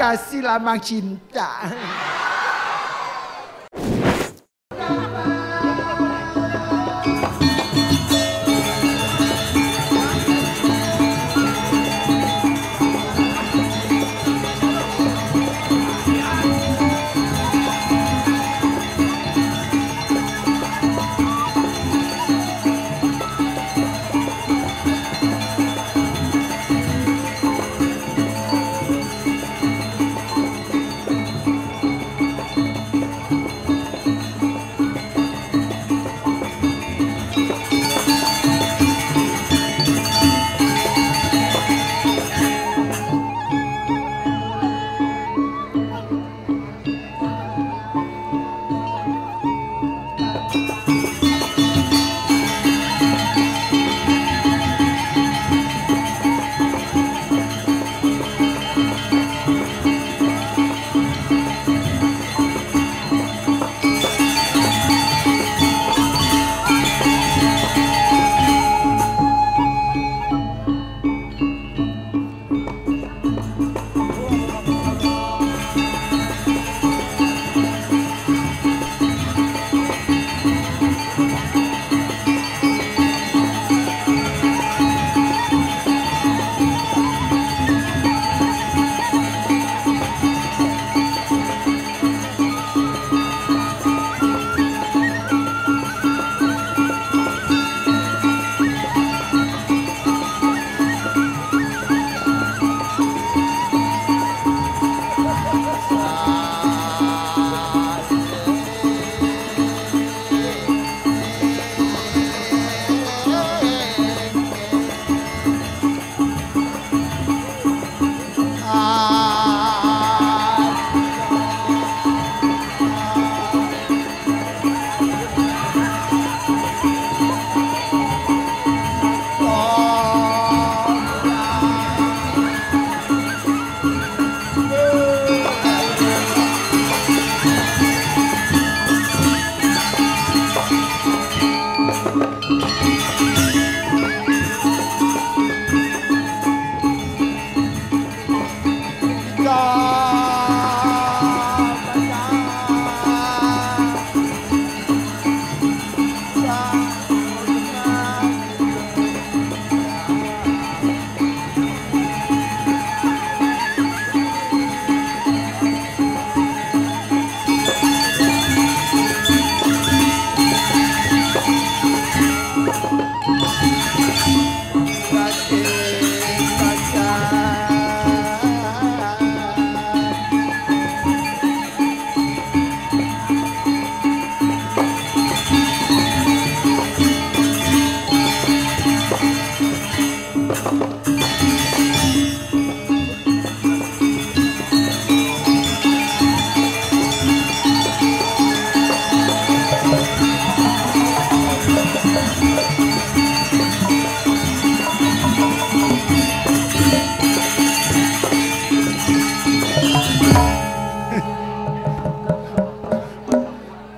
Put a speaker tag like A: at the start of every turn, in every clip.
A: kasih lambang cinta.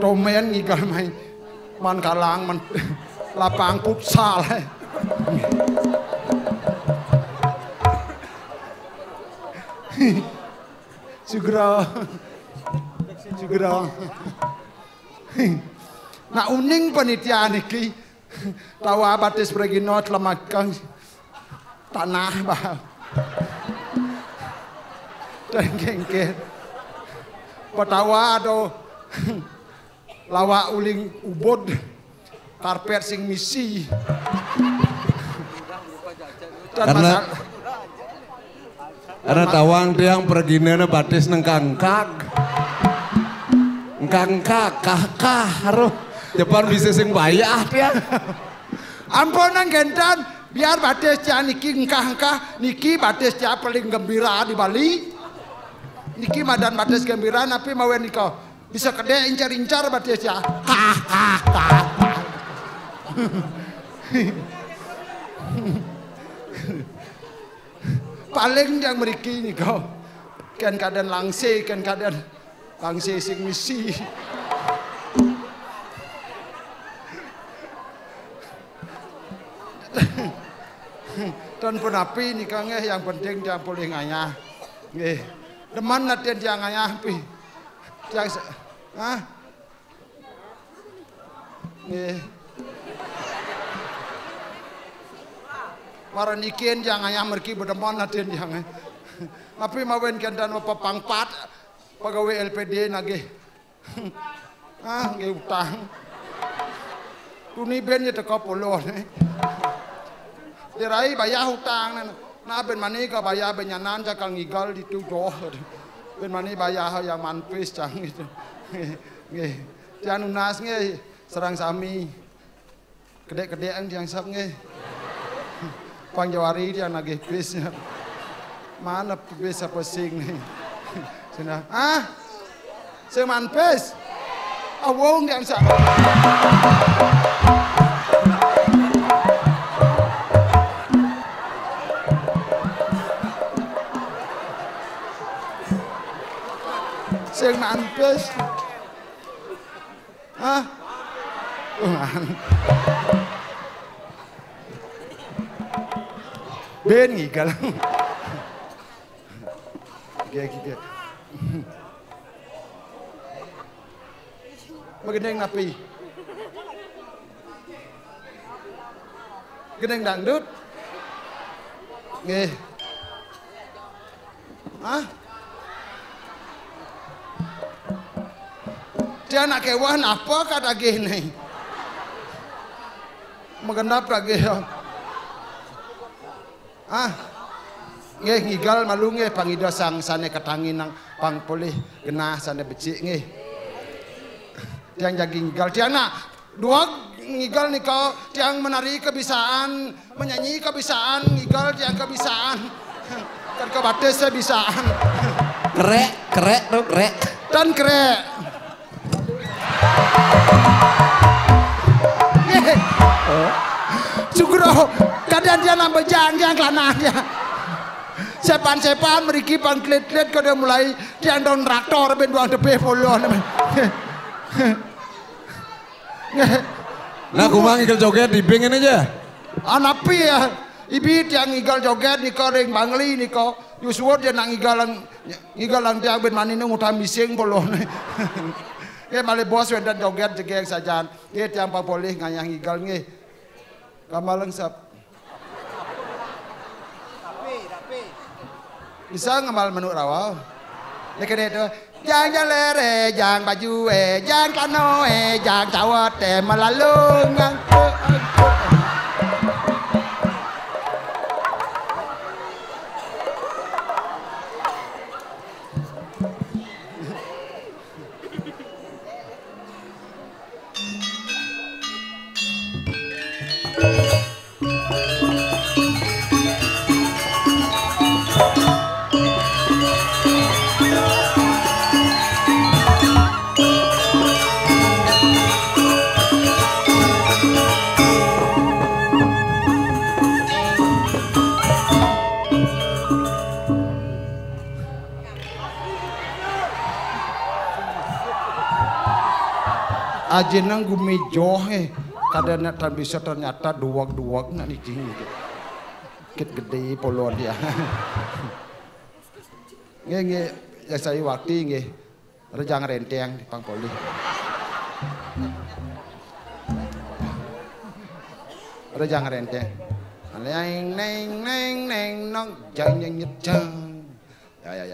A: Tomen ikan main man kalang man lapang futsal. Segera. Nah uning panitia niki tawa batis pregino telamakan tanah bah. Dan kengke. Patawa do lawa uling ubod karpet sing misi.
B: Karena tawang tiang perginana batis neng kangkak kakah haruh depan bisa sing bayah dia.
A: Ampun nang gentan biar batis cia niki engkah niki batis cia paling gembira di Bali. Niki madan batis gembira tapi mau nikah bisa kede incar batis cia. Paling yang meriki nih kau kan keadaan langse kan keadaan langse sing misi dan penapi nih kang yang penting jangan boleh ngayah Deman natin yang ayah pi. Yang ah. Nggih. Maran ikin yang ayah merki bedeman natin yang. Tapi mawen kendan pangpat pegawai LPD nagih. Ah, nggih utang. Tuni ben ya teko polo ne. Dirai bayar hutang na ben mani ka bayar benyanan jakal ngigal di tujuh. Ben mani bayar yang manpis cang gitu. Nggih. Jan unas nggih serang sami. Kedek-kedekan yang sap nggih. Pangjawari dia nagih bis. Mana bis apa sing nih. Cenah. Ah. Sing manpis. Awong yang sap. Sing manpis. Hah? Ben ngigal. Gaya. Magendeng napi. Gendeng dangdut. Nggih. Hah? Dia nak kewan apa kata gini? Mengendap lagi ya. Ah, nggih ngigal malu nggih pangida sang sane ketangin nang pang polih genah sane becik nggih. Tiang jagi ngigal tiang nak dua ngigal nika tiang menari kebisaan, menyanyi kebisaan, ngigal tiang kebisaan. Kan kebates saya bisaan. Krek. Dan krek. Sugro kadang dia nambah jangan kelananya. Sepan meriki pangklet kada mulai diandong traktor ben duang depe polo.
B: Nah kumang igal joget dibingin aja.
A: Anapi ya. Ibi tiang igal joget nika ring bangli nika Yusuf dia nang igalang tiang ben mani nung utam bising polo. Ya malih bos wendan joget jegeng sajan. Dia tiang papolih ngayang igal nggih. Kamaleng sap. Rapi. Bisa ngamal menu rawa. Nek itu jang lere, jang baju jang kano jang cawat melalung. Ajenang gumejoh kadang tak bisa ternyata duwag nak nicing kit gede polo dia. Nggih ya saya waktu nggih rejang renteng di pangpoli. Rejang renteng. Neng nong jang nyet jang. Ya.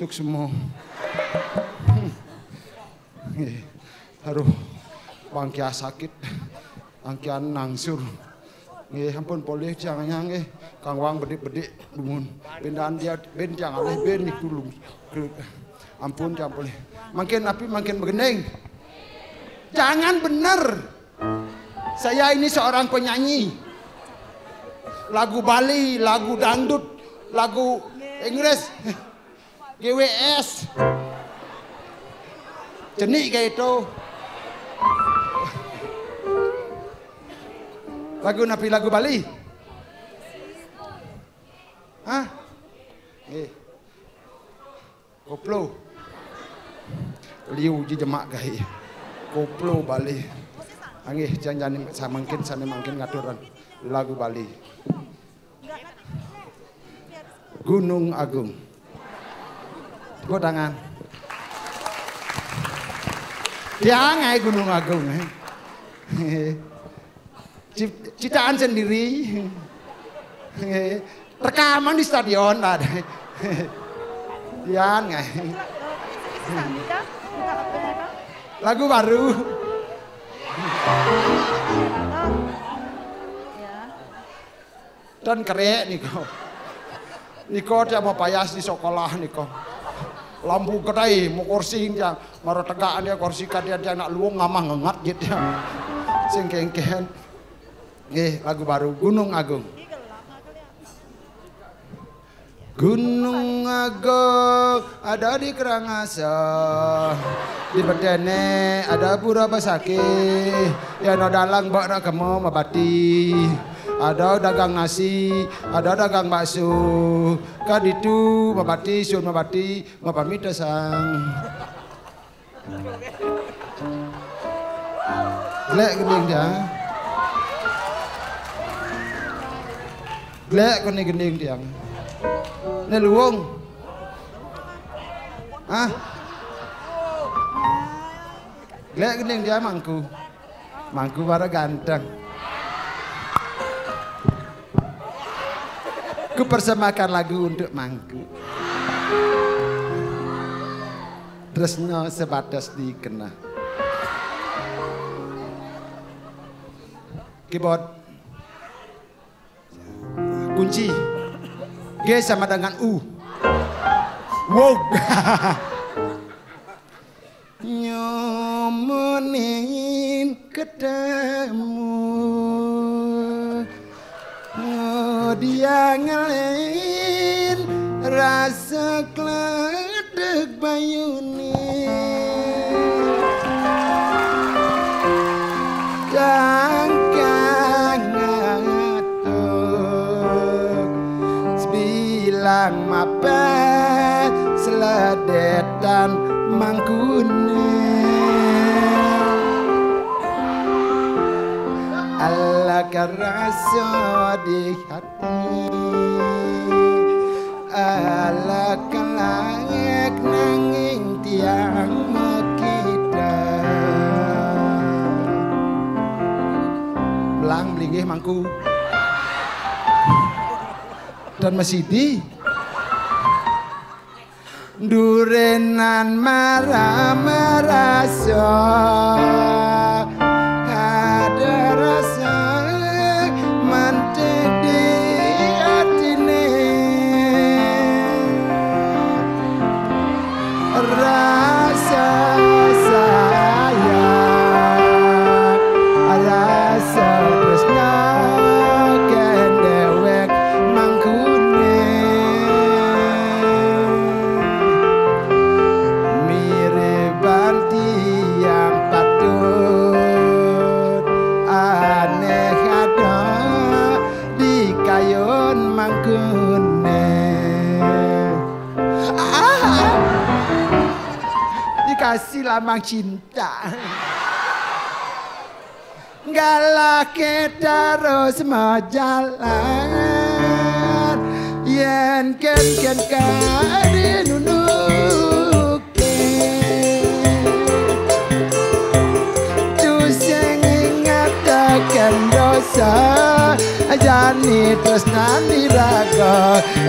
A: Suksmo. Aduh, bangkia sakit, bangkian nangsur. Nggih, ampun boleh jangan nggih. Kang Wang bedik-bedik bumun. Pindahan dia ben jangan oleh ben iku. Ampun jangan boleh. Makin api makin begeneng. Jangan benar. Saya ini seorang penyanyi. Lagu Bali, lagu dangdut, lagu Inggris. GWS. Jenik kayak itu. Lagu Nabi lagu Bali. Hah? Koplo. Liu di jemak gai. Koplo Bali. Angih jangan samangkin sana mangkin ngaturan lagu Bali. Gunung Agung. Tepuk tangan. Jangan Gunung Agung. Ciptaan sendiri. Rekaman di stadion ada. Jangan. Lagu baru. Dan kerek niko. Niko dia mau payas di sekolah niko. Lampu kedai mau kursi dia, maro tegaan dia kursi dia nak luang ngamah ngengat gitu ya. Sing kengken. Lagu baru Gunung Agung. Gunung Agung ada di Kerangasa, di Bedene ada Pura Basaki, ya no dalang bak nak kemo mabati, ada dagang nasi, ada dagang bakso, kaditu mabati sun mabati mapamita sang. Glek gending dia, glek kene gending dia. Ini luung. Ah. Glek gending dia mangku. Mangku bara ganteng. Ku persemakan lagu untuk mangku. Tresno sebatas dikena. Keyboard. Kunci. G sama dengan U. Wow. Nyomonin ketemu. Dia ngelin rasa kledek bayuni. Bilang mapet seledetan mangkune ala karasa di hati ala kelangek nanging tiang kita belang belinggih mangku dan Masidi durenan marah-marah ada rasa mantek di hatine rasa sayang rasa tresna kendewek mangkune mirip tiang patut aneh ada di kayon mangkune dikasih lamang cinta galak kita terus mau jalan yen ken kadi nunuk tu sing ingat akan dosa aja wani tresnani raga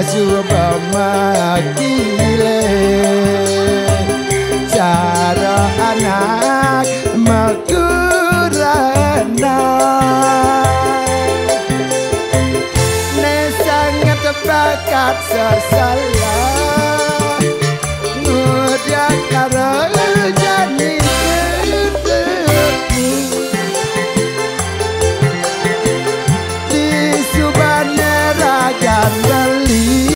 A: suba makile cara anak makurana ne sangat bakat sesalah